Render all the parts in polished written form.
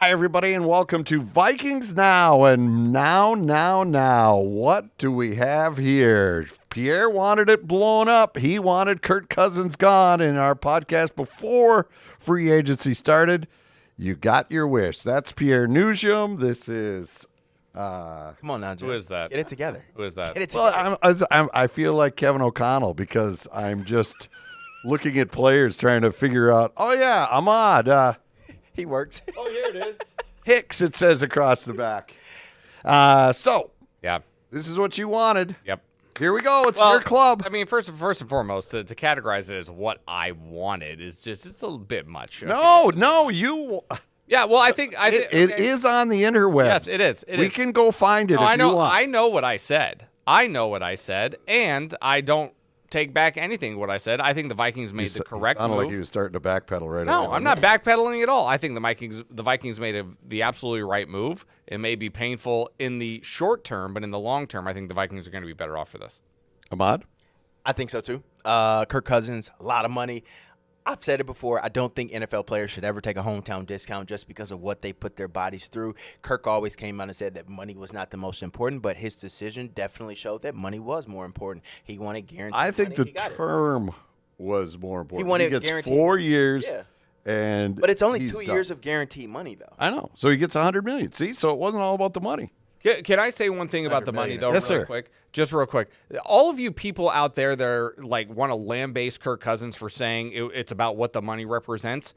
Hi, everybody, and welcome to Vikings Now. And now, what do we have here? Pierre wanted it blown up. He wanted Kirk Cousins gone in our podcast before free agency started. You got your wish. That's Pierre Noujaim. This is... Come on now, Jim. Who is that? Get it together. Who is that? Get it together. Well, I feel like Kevin O'Connell because I'm just looking at players trying to figure out, oh, yeah, Ahmad. He works. Oh, here it is. Hicks, it says across the back. So, Yeah. this is what you wanted. Yep. Here we go. It's your club. I mean, first and foremost, to categorize it as what I wanted is just it's a little bit much. Okay? No, you. Yeah. Well, I think It is on the interwebs. Yes, it is. We can go find it if I know. you want. I know what I said. And I don't take back anything what I said. I think the Vikings made the correct sounded move. like he was starting to backpedal right No, away. I'm not backpedaling at all. I think the Vikings made the absolutely right move. It may be painful in the short term, but in the long term, I think the Vikings are going to be better off for this. Ahmad? I think so, too. Kirk Cousins, a lot of money. I've said it before. I don't think NFL players should ever take a hometown discount just because of what they put their bodies through. Kirk always came out and said that money was not the most important, but his decision definitely showed that money was more important. He wanted guaranteed I think money. the term was more important. He wanted gets guaranteed 4 years. Yeah. And But it's only he's 2 done. years of guaranteed money, though. I know. So he gets $100 million. See, so it wasn't all about the money. Can I say one thing about the money, though, Yes, really sir. quick? Just real quick. All of you people out there that are, like, want to lambaste Kirk Cousins for saying it's about what the money represents,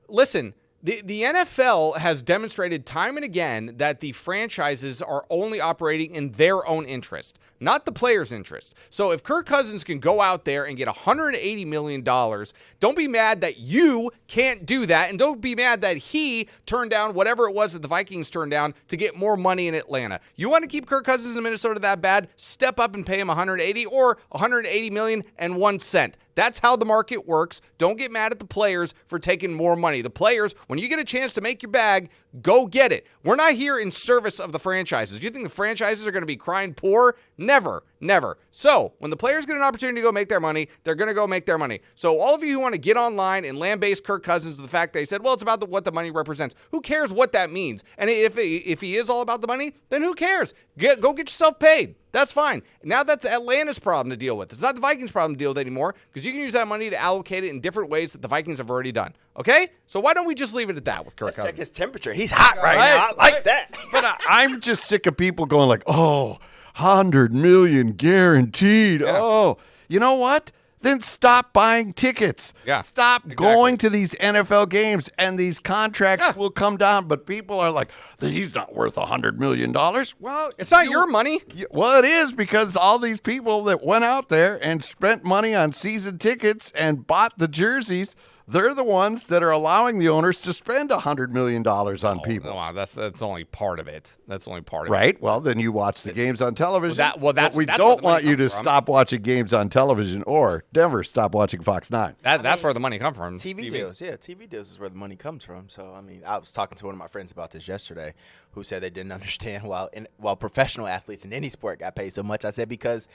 listen, the NFL has demonstrated time and again that the franchises are only operating in their own interest, not the player's interest. So if Kirk Cousins can go out there and get $180 million, don't be mad that you can't do that, and don't be mad that he turned down whatever it was that the Vikings turned down to get more money in Atlanta. You want to keep Kirk Cousins in Minnesota that bad? Step up and pay him $180 or $180 million and 1 cent. That's how the market works. Don't get mad at the players for taking more money. The players, when you get a chance to make your bag, go get it. We're not here in service of the franchises. Do you think the franchises are going to be crying poor? Never, never. So when the players get an opportunity to go make their money, they're going to go make their money. So all of you who want to get online and lambaste Kirk Cousins with the fact that he said, well, it's about what the money represents. Who cares what that means? And if he is all about the money, then who cares? Go get yourself paid. That's fine. Now that's Atlanta's problem to deal with. It's not the Vikings' problem to deal with anymore because you can use that money to allocate it in different ways that the Vikings have already done. Okay? So why don't we just leave it at that with Kirk Let's Cousins? check his temperature. He's hot right now. I like that. But I'm just sick of people going like, oh, $100 million guaranteed. Yeah. Oh, you know what? Then stop buying tickets. Yeah, Stop exactly. going to these NFL games, and these contracts will come down. But people are like, he's not worth $100 million. Well, It's not your money. Well, it is because all these people that went out there and spent money on season tickets and bought the jerseys, they're the ones that are allowing the owners to spend $100 million on people. Wow, that's only part of it. That's only part of it. Right. Well, then you watch the games on television. That's but we where don't the money want you to comes from. stop watching games on television, or Denver stop watching Fox 9. That's where the money comes from. TV deals, yeah, TV deals is where the money comes from. So, I mean, I was talking to one of my friends about this yesterday who said they didn't understand while professional athletes in any sport got paid so much. I said, because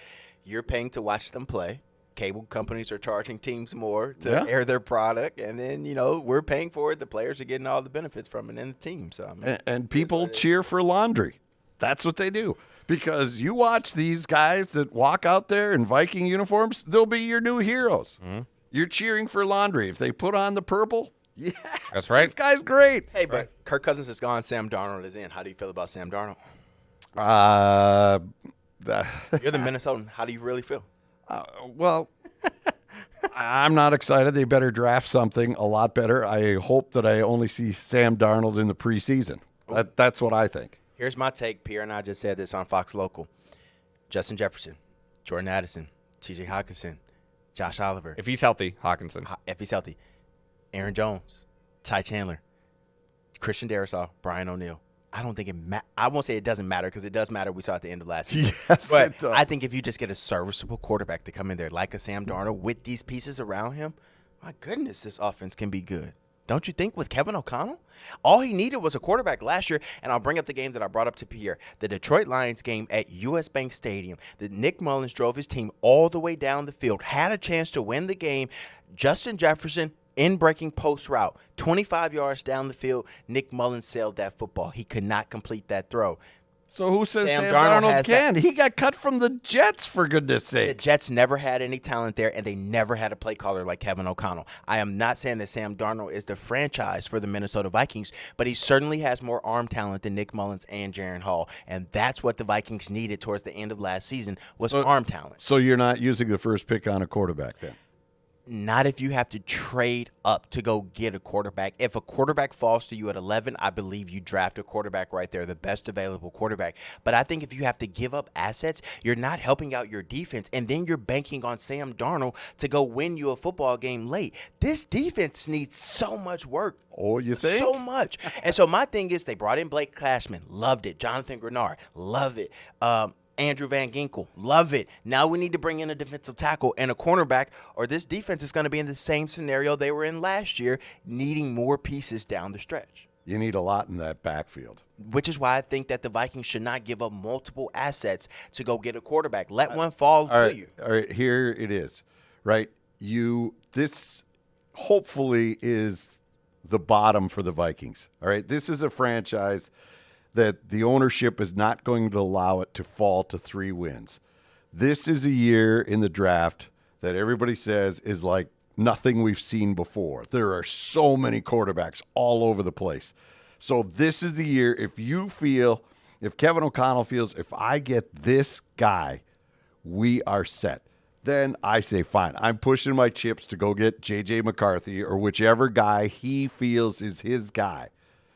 you're paying to watch them play. Cable companies are charging teams more to air their product, and then, we're paying for it. The players are getting all the benefits from it and the team. So, I mean, And people cheer for laundry. That's what they do. Because you watch these guys that walk out there in Viking uniforms, they'll be your new heroes. Mm-hmm. You're cheering for laundry. If they put on the purple, yeah, That's right. this guy's great. hey, but Kirk Cousins is gone. Sam Darnold is in. How do you feel about Sam Darnold? You're the Minnesotan. How do you really feel? Well, I'm not excited. They better draft something a lot better. I hope that I only see Sam Darnold in the preseason. That's what I think. Here's my take. Pierre and I just said this on Fox Local. Justin Jefferson, Jordan Addison, T.J. Hockenson, Josh Oliver. If he's healthy, Hawkinson. If he's healthy. Aaron Jones, Ty Chandler, Christian Darrisaw, Brian O'Neill. I don't think I won't say it doesn't matter because it does matter. We saw at the end of last season. Yes, But it does. I think if you just get a serviceable quarterback to come in there like a Sam Darnold with these pieces around him, my goodness, this offense can be good. Don't you think with Kevin O'Connell? All he needed was a quarterback last year, and I'll bring up the game that I brought up to Pierre, the Detroit Lions game at U.S. Bank Stadium. That Nick Mullins drove his team all the way down the field, had a chance to win the game. Justin Jefferson in-breaking post route, 25 yards down the field. Nick Mullins sailed that football. He could not complete that throw. So who says Sam Sam Darnold Darnold has can? He got cut from the Jets, for goodness The sake. Jets never had any talent there, and they never had a play caller like Kevin O'Connell. I am not saying that Sam Darnold is the franchise for the Minnesota Vikings, but he certainly has more arm talent than Nick Mullins and Jaron Hall, and that's what the Vikings needed towards the end of last season was arm talent. So you're not using the first pick on a quarterback then? Not if you have to trade up to go get a quarterback. If a quarterback falls to you at 11, I believe you draft a quarterback right there, the best available quarterback. But I think if you have to give up assets, you're not helping out your defense, and then you're banking on Sam Darnold to go win you a football game late. This defense needs so much work. Oh, you think? So much. And so my thing is they brought in Blake Cashman. Loved it. Jonathan Grenard. Love it. Andrew Van Ginkel. Love it. Now we need to bring in a defensive tackle and a cornerback, or this defense is going to be in the same scenario they were in last year, needing more pieces down the stretch. You need a lot in that backfield. Which is why I think that the Vikings should not give up multiple assets to go get a quarterback. Let one fall to you. All right, here it is, right? This hopefully is the bottom for the Vikings, all right? This is a franchise that the ownership is not going to allow it to fall to 3 wins. This is a year in the draft that everybody says is like nothing we've seen before. There are so many quarterbacks all over the place. So this is the year, if Kevin O'Connell feels, if I get this guy, we are set. Then I say, fine, I'm pushing my chips to go get J.J. McCarthy or whichever guy he feels is his guy.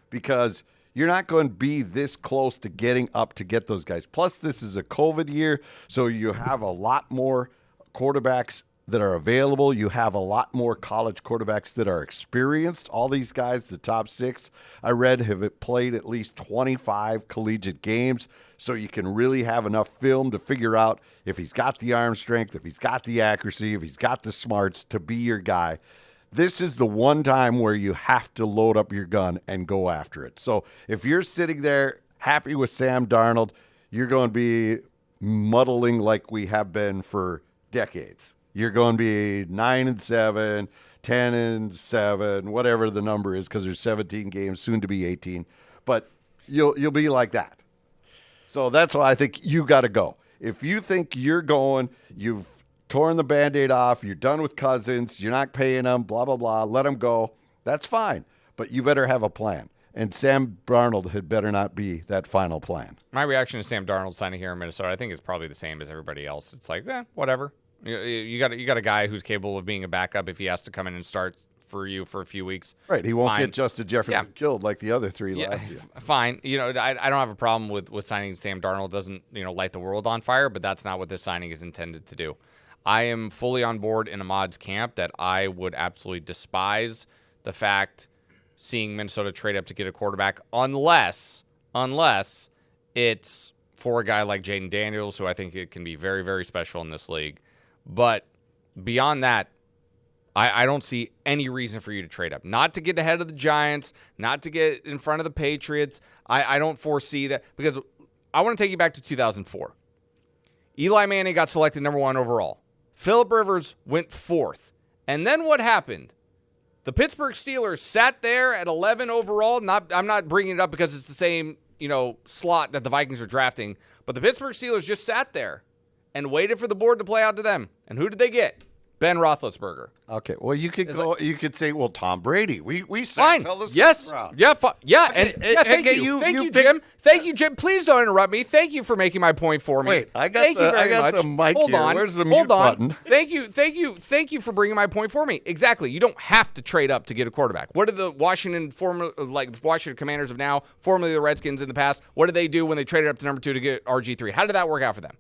Because you're not going to be this close to getting up to get those guys. Plus, this is a COVID year, so you have a lot more quarterbacks that are available. You have a lot more college quarterbacks that are experienced. All these guys, the top 6, I read, have played at least 25 collegiate games, so you can really have enough film to figure out if he's got the arm strength, if he's got the accuracy, if he's got the smarts to be your guy. This is the one time where you have to load up your gun and go after it. So if you're sitting there happy with Sam Darnold, you're going to be muddling like we have been for decades. You're going to be 9-7, 10-7, whatever the number is, because there's 17 games, soon to be 18. But you'll be like that. So that's why I think you got to go. If you think you're going, you've torn the Band-Aid off, you're done with Cousins, you're not paying them, blah, blah, blah, let them go. That's fine. But you better have a plan. And Sam Darnold had better not be that final plan. My reaction to Sam Darnold signing here in Minnesota, I think, is probably the same as everybody else. It's like, whatever. You got a guy who's capable of being a backup if he has to come in and start for you for a few weeks. Right. He won't get Justin Jefferson killed like the other 3 last year. Fine. I don't have a problem with signing Sam Darnold. Doesn't light the world on fire, but that's not what this signing is intended to do. I am fully on board in Ahmad's camp that I would absolutely despise the fact seeing Minnesota trade up to get a quarterback unless it's for a guy like Jaden Daniels, who I think it can be very, very special in this league. But beyond that, I don't see any reason for you to trade up. Not to get ahead of the Giants, not to get in front of the Patriots. I don't foresee that, because I want to take you back to 2004. Eli Manning got selected number 1 overall. Phillip Rivers went 4th. And then what happened? The Pittsburgh Steelers sat there at 11 overall. I'm not bringing it up because it's the same, slot that the Vikings are drafting. But the Pittsburgh Steelers just sat there and waited for the board to play out to them. And who did they get? Ben Roethlisberger. Okay, well, you could say, well, Tom Brady. We fine. Yes. Yeah. Thank you, Jim. Thank you, Jim. Please don't interrupt me. Thank you for making my point for me. Wait, I got the mic Hold here. on. Where's the mute button? Thank you for bringing my point for me. Exactly. You don't have to trade up to get a quarterback. What did the Washington Commanders of now, formerly the Redskins in the past, what did they do when they traded up to number 2 to get RG3? How did that work out for them?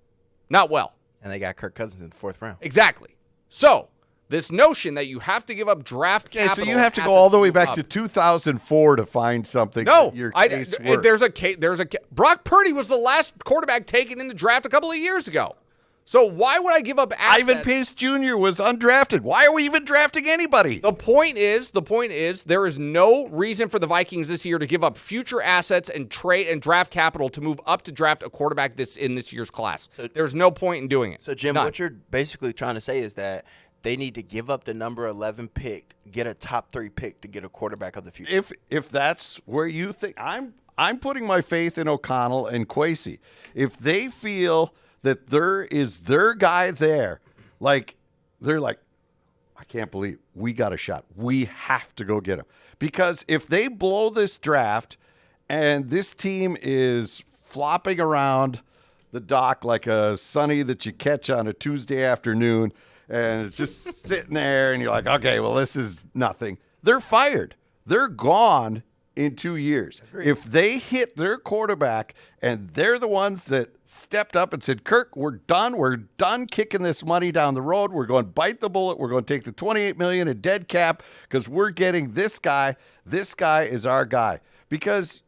Not well. And they got Kirk Cousins in the 4th round. Exactly. So, this notion that you have to give up draft capital. So you have to go all the way back to 2004 to find something. No, your case works. there's a Brock Purdy was the last quarterback taken in the draft a couple of years ago. So why would I give up assets? Ivan Pace Jr. was undrafted. Why are we even drafting anybody? The point is, there is no reason for the Vikings this year to give up future assets and trade and draft capital to move up to draft a quarterback in this year's class. There's no point in doing it. So, Jim, what you're basically trying to say is that they need to give up the number 11 pick, get a top 3 pick to get a quarterback of the future. If that's where you think I'm putting my faith in O'Connell and Kwesi. If they feel that there is their guy there, like they're like, I can't believe we got a shot. We have to go get him. Because if they blow this draft and this team is flopping around the dock like a sunny that you catch on a Tuesday afternoon, and it's just sitting there, and you're like, okay, well, this is nothing. They're fired. They're gone in 2 years. If they hit their quarterback and they're the ones that stepped up and said, Kirk, we're done. We're done kicking this money down the road. We're going to bite the bullet. We're going to take the $28 million in dead cap because we're getting this guy. This guy is our guy. Because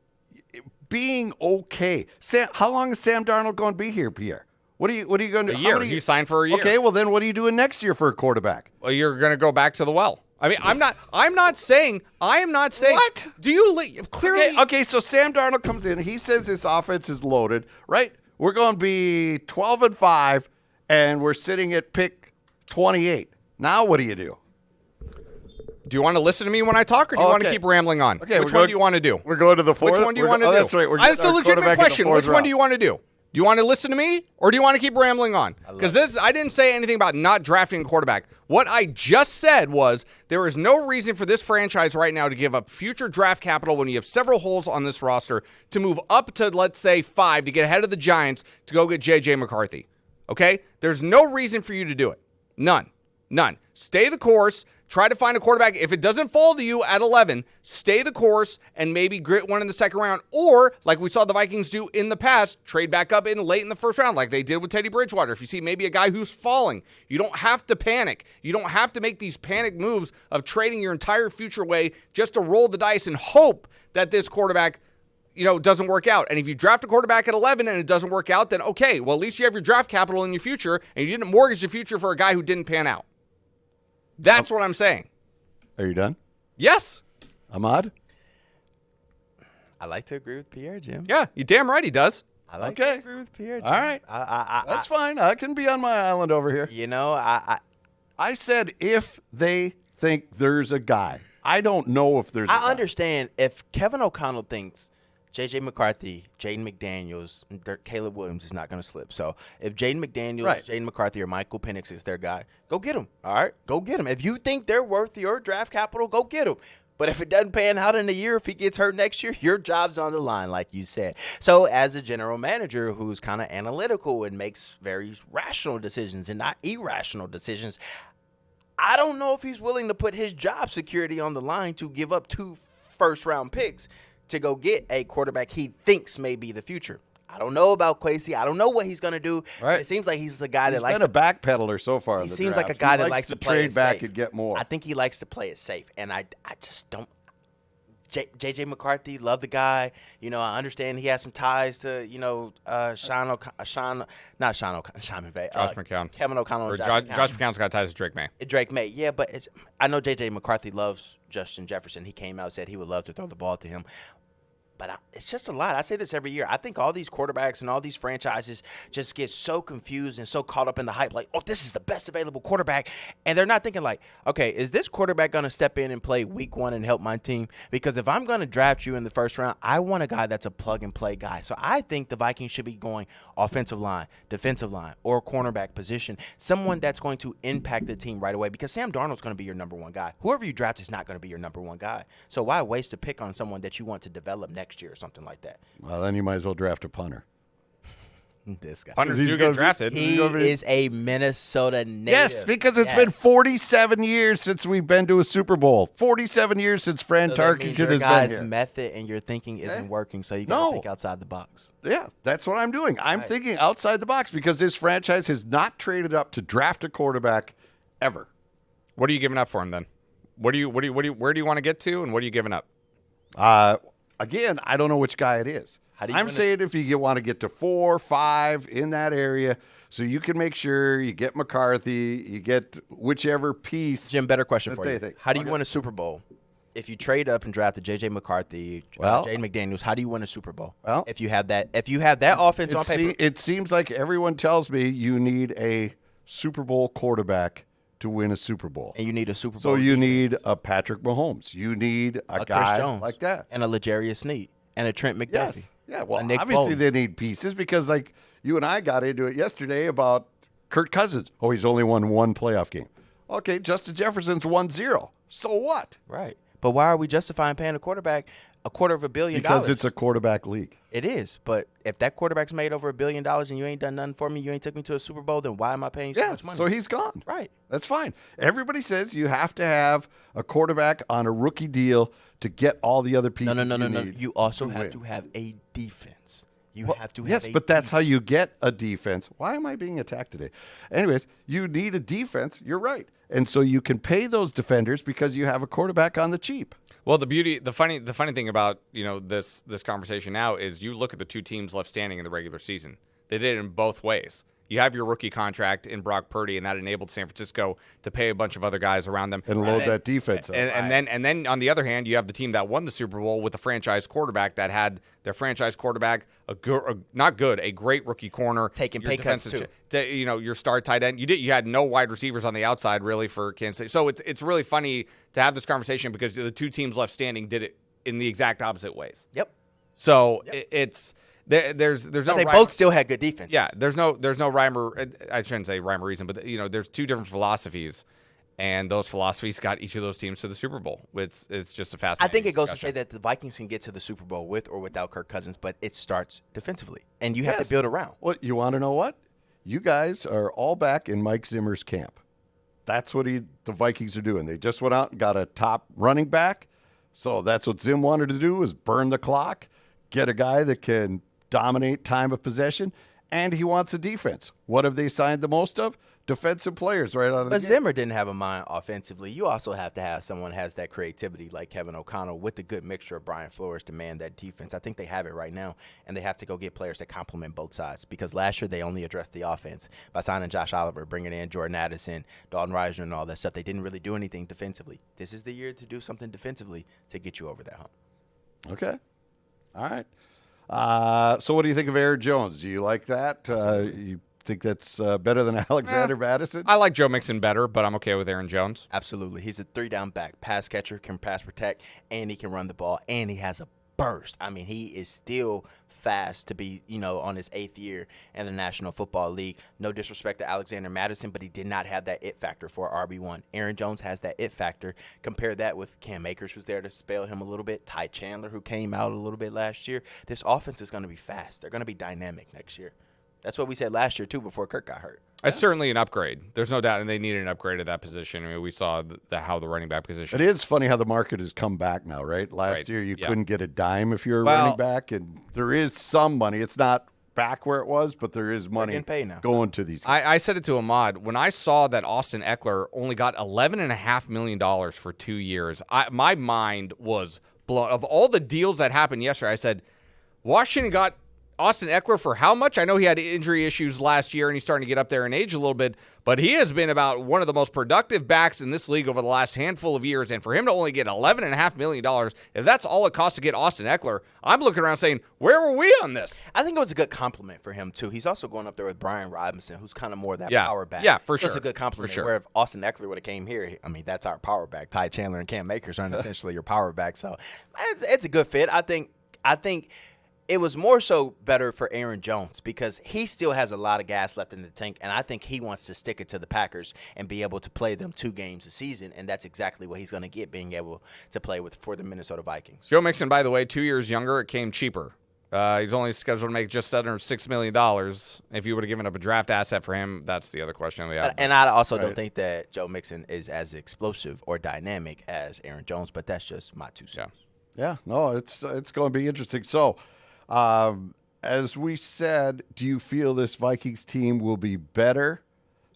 being okay. Sam, how long is Sam Darnold going to be here, Pierre? What are you going to do? A year. He signed for a year. Okay, well then what are you doing next year for a quarterback? Well, you're going to go back to the well. I mean, I am not saying. What? Do you clearly? Okay, so Sam Darnold comes in. He says his offense is loaded, right? We're going to be 12-5, and we're sitting at pick 28. Now what do you do? Do you want to listen to me when I talk, or do you want to keep rambling on? Okay, Which one do you want to do? We're going to the fourth. Which one do you want to do? That's right. That's a legitimate question. Which one do you want to do? Do you want to listen to me, or do you want to keep rambling on? Because I didn't say anything about not drafting a quarterback. What I just said was there is no reason for this franchise right now to give up future draft capital when you have several holes on this roster to move up to, let's say, 5 to get ahead of the Giants to go get J.J. McCarthy. Okay? There's no reason for you to do it. None. Stay the course. Try to find a quarterback. If it doesn't fall to you at 11, stay the course and maybe grit one in the second round. Or, like we saw the Vikings do in the past, trade back up in late in the first round like they did with Teddy Bridgewater. If you see maybe a guy who's falling, you don't have to panic. You don't have to make these panic moves of trading your entire future away just to roll the dice and hope that this quarterback doesn't work out. And if you draft a quarterback at 11 and it doesn't work out, then okay, well, at least you have your draft capital in your future and you didn't mortgage the future for a guy who didn't pan out. That's what I'm saying. Are you done? Yes. Ahmad? I like to agree with Pierre, Jim. Yeah, you're damn right he does. I like to agree with Pierre, Jim. All right. That's fine. I can be on my island over here. I said if they think there's a guy. I don't know if there's a guy. I understand if Kevin O'Connell thinks J.J. McCarthy, Jaden McDaniels, and Caleb Williams is not going to slip. So if Jaden McDaniels, Jaden McCarthy, or Michael Penix is their guy, go get him. All right? Go get him. If you think they're worth your draft capital, go get him. But if it doesn't pan out in a year, if he gets hurt next year, your job's on the line, like you said. So as a general manager who's kind of analytical and makes very rational decisions and not irrational decisions, I don't know if he's willing to put his job security on the line to give up 2 first-round picks to go get a quarterback he thinks may be the future. I don't know about Kwesi. I don't know what he's going to do. Right. It seems like he's a guy that likes to back pedaler so far. He seems like a guy that likes to play trade back safe. and get more. I think he likes to play it safe, and I just don't. J.J. McCarthy, love the guy. I understand he has some ties to Josh McCown. Kevin O'Connell. Or and Josh McCown's got ties to Drake May. Drake May, yeah, but I know J.J. McCarthy loves Justin Jefferson. He came out and said he would love to throw the ball to him. But it's just a lot. I say this every year. I think all these quarterbacks and all these franchises just get so confused and so caught up in the hype, like, oh, this is the best available quarterback. And they're not thinking like, okay, is this quarterback going to step in and play week 1 and help my team? Because if I'm going to draft you in the first round, I want a guy that's a plug-and-play guy. So I think the Vikings should be going offensive line, defensive line, or cornerback position, someone that's going to impact the team right away, because Sam Darnold's going to be your number 1 guy. Whoever you draft is not going to be your number 1 guy. So why waste a pick on someone that you want to develop next year or something like that? Well, then you might as well draft a punter. This guy. Punters do get drafted. He is a Minnesota native. Yes, because it's been 47 years since we've been to a Super Bowl. 47 years since Fran Tarkenton has been here. Method and your thinking isn't working, so you got to think outside the box. Yeah, that's what I'm doing. I'm thinking outside the box because this franchise has not traded up to draft a quarterback ever. What are you giving up for him then? Where do you want to get to, and what are you giving up? Again, I don't know which guy it is. I'm saying if you want to get to 4, 5 in that area, so you can make sure you get McCarthy, you get whichever piece. Jim, better question for you. How do you win a Super Bowl? If you trade up and draft J.J. McCarthy, Jaden McDaniels, how do you win a Super Bowl? Well, if you have that offense on paper. It seems like everyone tells me you need a Super Bowl quarterback to win a Super Bowl. And you need a Super Bowl. So you defense. need a Patrick Mahomes. You need a guy Chris Jones, like that. and a L'Jarius Sneed, and a Trent McDuffie. Yes. Yeah, well, a Nick obviously Bolton. they need pieces because, like, you and I got into it yesterday about Kirk Cousins. Oh, he's only won one playoff game. Okay, Justin Jefferson's 1-0. So what? Right. But why are we justifying paying a quarterback $250 million? Because it's a quarterback league. It is. But if that quarterback's made over $1 billion and you ain't done nothing for me, you ain't took me to a Super Bowl, then why am I paying so much money? So he's gone. Right. That's fine. Everybody says you have to have a quarterback on a rookie deal to get all the other pieces. No. need You also to have win. to have a defense. You Well, have to have yes, a but that's how defense. you get a defense. Why am I being attacked today? Anyways, you need a defense. You're right. And so you can pay those defenders because you have a quarterback on the cheap. Well, the funny thing about this conversation now is you look at the two teams left standing in the regular season. They did it in both ways. You have your rookie contract in Brock Purdy, and that enabled San Francisco to pay a bunch of other guys around them And load that defense up. And then on the other hand, you have the team that won the Super Bowl with a franchise quarterback that had their franchise quarterback a great rookie corner, Taking your pay cuts, defensive too. Your star tight end. You had no wide receivers on the outside really for Kansas City. So it's really funny to have this conversation because the two teams left standing did it in the exact opposite ways. Yep. So it's there's no But they rhyme- both still had good defense. yeah, there's no rhyme or I shouldn't say rhyme or reason, but there's two different philosophies, and those philosophies got each of those teams to the Super Bowl. It's just a I fascinating think it goes to discussion. say that the Vikings can get to the Super Bowl with or without Kirk Cousins, but it starts defensively, and you have to Yes. build around. Well, you want to know what? You guys are all back in Mike Zimmer's camp. That's what the Vikings are doing. They just went out and got a top running back. So that's what Zim wanted to do, is burn the clock, get a guy that can dominate time of possession, and he wants a defense. What have they signed the most of? Defensive players right out of the But gate. Zimmer didn't have a mind offensively. You also have to have someone who has that creativity like Kevin O'Connell with the good mixture of Brian Flores to man that defense. I think they have it right now, and they have to go get players that complement both sides because last year they only addressed the offense by signing Josh Oliver, bringing in Jordan Addison, Dalton Risner, and all that stuff. They didn't really do anything defensively. This is the year to do something defensively to get you over that hump. Okay. All right. So what do you think of Aaron Jones? Do you like that? You think that's better than Alexander Madison? I like Joe Mixon better, but I'm okay with Aaron Jones. Absolutely. He's a three-down back, pass catcher, can pass protect, and he can run the ball, and he has a burst. I mean, he is still fast to be, on his 8th year in the National Football League. No disrespect to Alexander Madison, but he did not have that it factor for RB1. Aaron Jones has that it factor. Compare that with Cam Akers, who's there to spell him a little bit, Ty Chandler, who came out a little bit last year. This offense is going to be fast. They're going to be dynamic next year. That's what we said last year, too, before Kirk got hurt. It's certainly an upgrade. There's no doubt, and they needed an upgrade at that position. I mean, we saw how the running back position. It is funny how the market has come back now, right? Last Right. year you Yeah. couldn't get a dime if you're a Well- running back, and there is some money. It's not back where it was, but there is money getting paid now. going to these guys. I said it to Ahmad when I saw that Austin Eckler only got $11.5 million for 2 years. My mind was blown. Of all the deals that happened yesterday, I said, Washington got Austin Eckler for how much? I know he had injury issues last year and he's starting to get up there in age a little bit, but he has been about one of the most productive backs in this league over the last handful of years. And for him to only get $11.5 million, if that's all it costs to get Austin Eckler, I'm looking around saying, where were we on this? I think it was a good compliment for him, too. He's also going up there with Brian Robinson, who's kind of more of that Yeah. power back. Yeah, for So it's sure. a good compliment. For sure. Where if Austin Eckler would have came here, I mean, that's our power back. Ty Chandler and Cam Akers are essentially your power back. So it's a good fit. I think it was more so better for Aaron Jones because he still has a lot of gas left in the tank, and I think he wants to stick it to the Packers and be able to play them 2 games a season, and that's exactly what he's going to get, being able to play for the Minnesota Vikings. Joe Mixon, by the way, 2 years younger, it came cheaper. He's only scheduled to make just under $6 million. If you would have given up a draft asset for him, that's the other question we have. And I also don't think that Joe Mixon is as explosive or dynamic as Aaron Jones, but that's just my 2 cents. Yeah, no, it's going to be interesting. So, as we said, do you feel this Vikings team will be better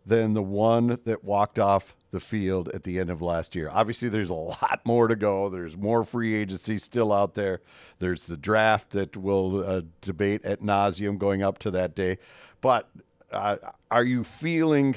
than the one that walked off the field at the end of last year? Obviously, there's a lot more to go. There's more free agency still out there. There's the draft that we'll debate ad nauseum going up to that day. But are you feeling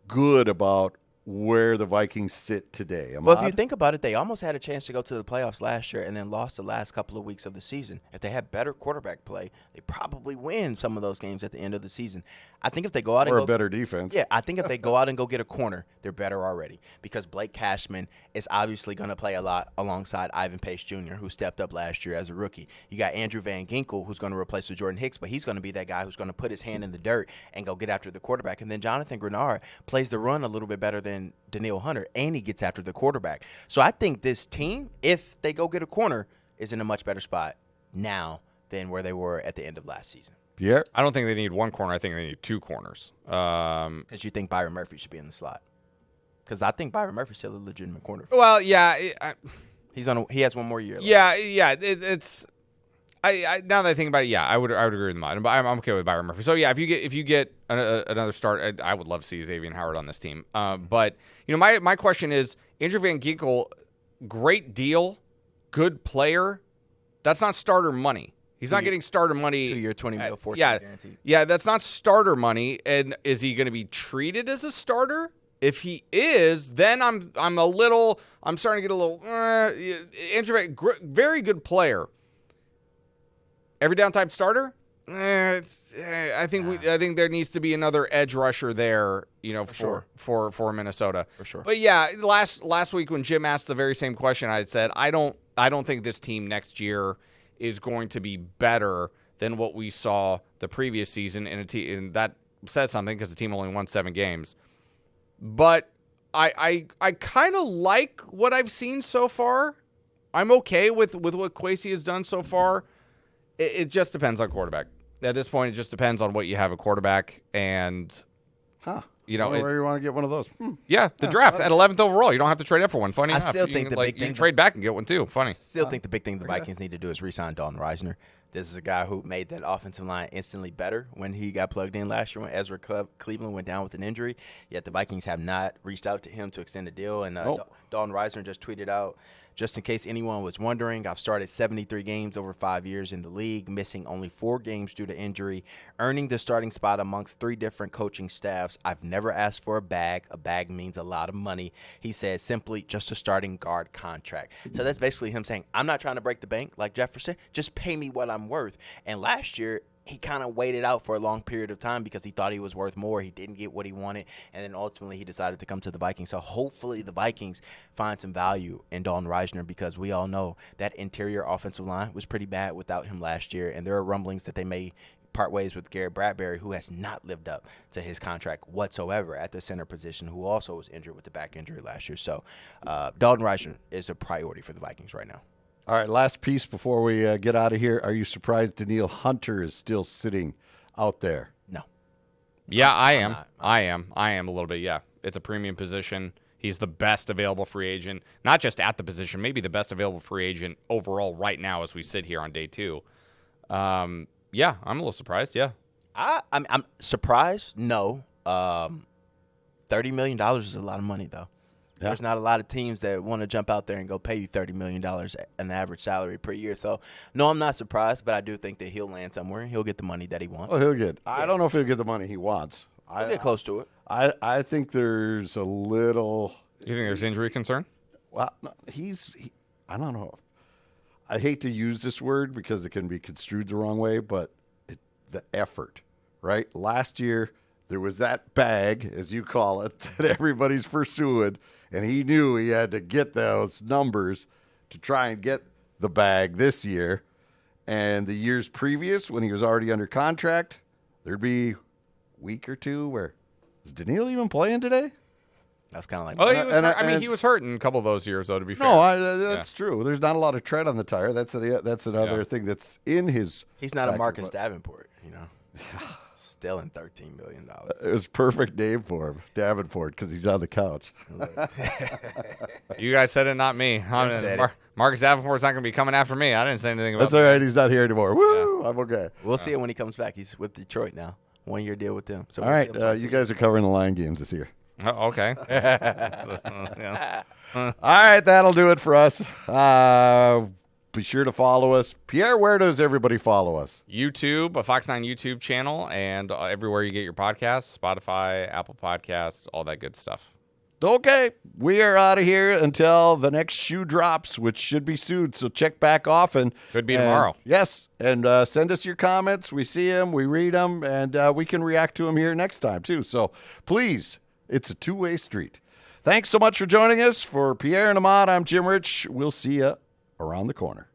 good about where the Vikings sit today. Well, if you Ahmad? think about it, they almost had a chance to go to the playoffs last year and then lost the last couple of weeks of the season. If they had better quarterback play, they probably win some of those games at the end of the season. I think if they go out and Or go a better defense. Yeah, I think if they go out and go get a corner, they're better already because Blake Cashman is obviously going to play a lot alongside Ivan Pace Jr., who stepped up last year as a rookie. You got Andrew Van Ginkel, who's going to replace with Jordan Hicks, but he's going to be that guy who's going to put his hand in the dirt and go get after the quarterback. And then Jonathan Grenard plays the run a little bit better than Daniil Hunter, and he gets after the quarterback. So I think this team, if they go get a corner, is in a much better spot now than where they were at the end of last season. Pierre? I don't think they need one corner. I think they need two corners. Because you think Byron Murphy should be in the slot. Because I think Byron Murphy's still a legitimate corner. Well, yeah. He has one more year left. Yeah. It's. I now that I think about it, yeah, I would agree with Ahmad. But I'm okay with Byron Murphy. So yeah, if you get another start, I would love to see Xavier Howard on this team. But my question is, Andrew Van Ginkel, great deal, good player. That's not starter money. He's not getting starter money. 2 year, $20 million, $14 guaranteed. Yeah, that's not starter money. And is he going to be treated as a starter? If he is, then I'm starting to get a little. Andrew, very good player. Every down type starter. I think there needs to be another edge rusher there. For Minnesota. For sure. But yeah, last week when Jim asked the very same question, I said I don't think this team next year is going to be better than what we saw the previous season and that says something because the team only won 7 games. But I kind of like what I've seen so far. I'm okay with what Kwesi has done so far. It just depends on quarterback. At this point, it just depends on what you have a quarterback and where you want to get one of those. Yeah, the draft at 11th overall. You don't have to trade up for one. Funny enough. Still think you can trade back and get one too. Funny. I still think the big thing the Vikings need to do is re-sign Dalton Reisner. This is a guy who made that offensive line instantly better when he got plugged in last year when Ezra Cleveland went down with an injury. Yet the Vikings have not reached out to him to extend a deal. And Dalton Reisner just tweeted out, just in case anyone was wondering, I've started 73 games over 5 years in the league, missing only 4 games due to injury, earning the starting spot amongst 3 different coaching staffs. I've never asked for a bag. A bag means a lot of money. He said simply just a starting guard contract. So that's basically him saying, I'm not trying to break the bank like Jefferson. Just pay me what I'm worth. And last year, he kind of waited out for a long period of time because he thought he was worth more. He didn't get what he wanted, and then ultimately he decided to come to the Vikings. So hopefully the Vikings find some value in Dalton Reisner because we all know that interior offensive line was pretty bad without him last year, and there are rumblings that they may part ways with Garrett Bradbury, who has not lived up to his contract whatsoever at the center position, who also was injured with the back injury last year. So Dalton Reisner is a priority for the Vikings right now. All right, last piece before we get out of here. Are you surprised Daniil Hunter is still sitting out there? No. Yeah, I am. I am a little bit, yeah. It's a premium position. He's the best available free agent, not just at the position, maybe the best available free agent overall right now as we sit here on day 2. Yeah, I'm a little surprised, yeah. I'm surprised, no. $30 million is a lot of money, though. Yeah. There's not a lot of teams that want to jump out there and go pay you $30 million an average salary per year. So, no, I'm not surprised, but I do think that he'll land somewhere. He'll get the money that he wants. Oh, he'll get. Yeah. I don't know if he'll get the money he wants. He'll get close to it. I think there's a little. You think there's injury concern? Well, I don't know. I hate to use this word because it can be construed the wrong way, but the effort, right? Last year, there was that bag, as you call it, that everybody's pursuing, and he knew he had to get those numbers to try and get the bag this year. And the years previous, when he was already under contract, there'd be a week or two where, is Daniil even playing today? That's kind of like. Oh, he was hurt in a couple of those years, though. To be fair, that's true. There's not a lot of tread on the tire. That's another thing that's in his. He's not a Marcus Davenport, Still in $13 million. It was perfect name for him, Davenport, because he's on the couch. You guys said it, not me. Marcus Davenport's not going to be coming after me. I didn't say anything about That's all right. He's not here anymore. Woo! I'm okay. We'll see it when he comes back. He's with Detroit now. 1-year deal with them. So all right. You guys are covering the Lion games this year. Oh, okay. All right. That'll do it for us. Be sure to follow us. Pierre, where does everybody follow us? YouTube, a Fox 9 YouTube channel, and everywhere you get your podcasts, Spotify, Apple Podcasts, all that good stuff. Okay, we are out of here until the next shoe drops, which should be soon. So check back often. Could be tomorrow. Yes, and send us your comments. We see them, we read them, and we can react to them here next time too. So please, it's a two-way street. Thanks so much for joining us. For Pierre and Ahmad, I'm Jim Rich. We'll see you around the corner.